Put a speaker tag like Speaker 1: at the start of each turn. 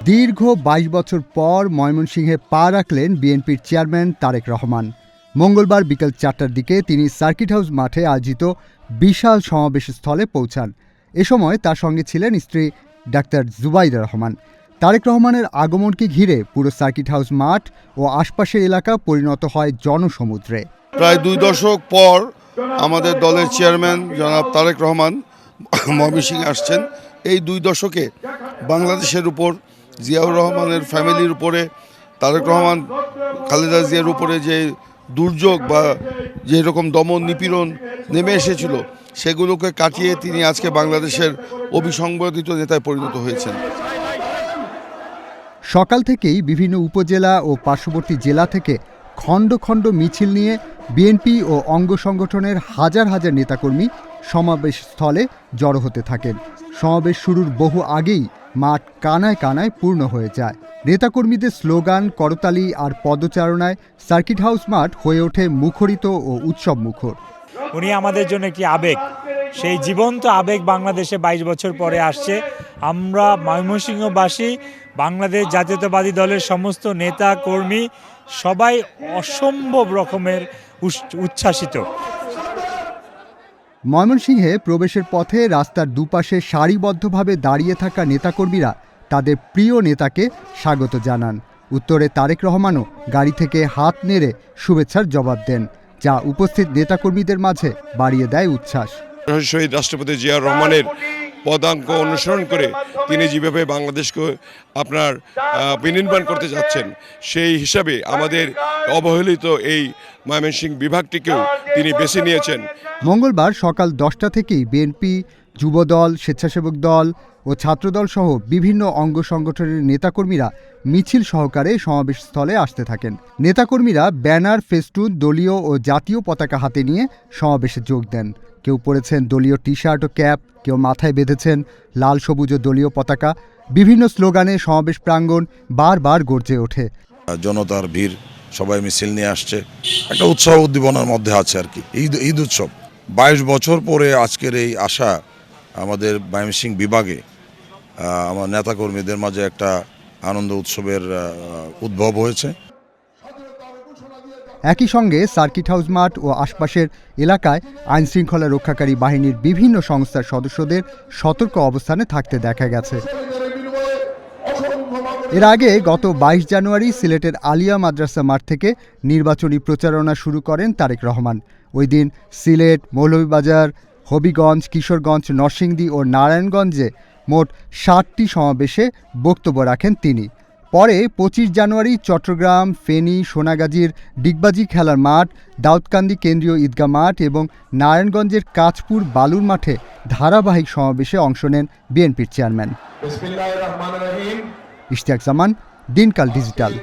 Speaker 1: দীর্ঘ ২২ বছর পর ময়মনসিংহে পা রাখলেন বিএনপির চেয়ারম্যান তারেক রহমান। মঙ্গলবার বিকেল ৪টার দিকে তিনি সার্কিট হাউস মাঠে আয়োজিত বিশাল সমাবেশ স্থলে পৌঁছান। এ সময় তার সঙ্গে ছিলেন স্ত্রী ডাক্তার জুবাইদা রহমান। তারেক রহমানের আগমনকে ঘিরে পুরো সার্কিট হাউস মাঠ ও আশপাশের এলাকা পরিণত হয় জনসমুদ্রে।
Speaker 2: প্রায় ২ দশক পর আমাদের দলের চেয়ারম্যান জনাব তারেক রহমান ময়মনসিংহে আসছেন। এই ২ দশকে বাংলাদেশের উপর জিয়াউর রহমানের ফ্যামিলির উপরে, তারেক রহমান খালেদা জিয়ার উপরে যে দুর্যোগ বা যে রকম দমন নিপীড়ন নেমে এসেছিল, সেগুলোকে কাটিয়ে তিনি আজকে বাংলাদেশের অবিসংবাদিত নেতায় পরিণত হয়েছেন।
Speaker 1: সকাল থেকেই বিভিন্ন উপজেলা ও পার্শ্ববর্তী জেলা থেকে খণ্ড খণ্ড মিছিল নিয়ে বিএনপি ও অঙ্গ সংগঠনের হাজার হাজার নেতাকর্মী সমাবেশ স্থলে জড়ো হতে থাকেন। সমাবেশ শুরুর বহু আগেই মাঠ কানায় কানায় পূর্ণ হয়ে যায়। নেতাকর্মীদের স্লোগান, করতালি আর পদচারণায় সার্কিট হাউস মাঠ হয়ে ওঠে মুখরিত ও উৎসব মুখর।
Speaker 3: উনি আমাদের জন্য একটি আবেগ, সেই জীবন্ত আবেগ বাংলাদেশে ২২ বছর পরে আসছে। আমরা ময়মনসিংহবাসী, বাংলাদেশ জাতীয়তাবাদী দলের সমস্ত নেতা কর্মী সবাই অসম্ভব রকমের উচ্ছ্বাসিত।
Speaker 1: ময়মনসিংহে প্রবেশের পথে রাস্তার দুপাশে সারিবদ্ধভাবে দাঁড়িয়ে থাকা নেতাকর্মীরা তাদের প্রিয় নেতাকে স্বাগত জানান। উত্তরে তারেক রহমানও গাড়ি থেকে হাত নেড়ে শুভেচ্ছার জবাব দেন, যা উপস্থিত নেতাকর্মীদের মাঝে বাড়িয়ে দেয় উচ্ছ্বাস।
Speaker 4: শহীদ রাষ্ট্রপতি জিয়াউর রহমানের পদাঙ্ক অনুসরণ করে তিনি যেভাবে বাংলাদেশকে বিনির্মাণ করতে যাচ্ছেন, সেই হিসাবে আমাদের অবহেলিত এই ময়মনসিংহ বিভাগটিকেও তিনি বেছে নিয়েছেন।
Speaker 1: মঙ্গলবার সকাল ১০টা থেকেই বিএনপি, যুবদল, স্বেচ্ছাসেবক দল ও ছাত্রদল সহ বিভিন্ন অঙ্গ সংগঠনের নেতাকর্মীরা মিছিল সহকারে সমাবেশস্থলে আসতে থাকেন। নেতাকর্মীরা ব্যানার, ফেস্টুন, দলীয় ও জাতীয় পতাকা হাতে নিয়ে সমাবেশে যোগ দেন। কেউ পরেছেন দলীয় টি শার্ট ও ক্যাপ, কেউ মাথায় বেঁধেছেন লাল সবুজ ও দলীয় পতাকা। বিভিন্ন স্লোগানে সমাবেশ প্রাঙ্গণ বারবার গর্জে ওঠে।
Speaker 5: জনতার ভিড়, সবাই মিছিল নিয়ে আসছে, একটা উৎসাহ উদ্দীপনার মধ্যে আছে আর কি। ঈদ উৎসব ২২ বছর পরে আজকের এই আশা আমাদের ময়মনসিংহ বিভাগে আমার নেতাকর্মীদের মাঝে একটা আনন্দ উৎসবের উদ্ভব হয়েছে।
Speaker 1: একই সঙ্গে সার্কিট হাউস মাঠ ও আশপাশের এলাকায় আইনশৃঙ্খলা রক্ষাকারী বাহিনীর বিভিন্ন সংস্থার সদস্যদের সতর্ক অবস্থানে থাকতে দেখা গেছে। এর আগে গত ২২ জানুয়ারি সিলেটের আলিয়া মাদ্রাসা মাঠ থেকে নির্বাচনী প্রচারণা শুরু করেন তারেক রহমান। ওই দিন সিলেট, মৌলভীবাজার, হবিগঞ্জ, কিশোরগঞ্জ, নরসিংদী ও নারায়ণগঞ্জে মোট ৬০টি সমাবেশে বক্তব্য রাখেন তিনি। পরে ২৫ জানুয়ারি চট্টগ্রাম, ফেনী, সোনাগাজীর ডিগবাজি খেলার মাঠ, দাউদকান্দি কেন্দ্রীয় ঈদগাহ মাঠ এবং নারায়ণগঞ্জের কাঁচপুর বালুর মাঠে ধারাবাহিক সমাবেশে অংশ নেন বিএনপির চেয়ারম্যান। ইশতিয়াক জামান, দিনকাল ডিজিটাল।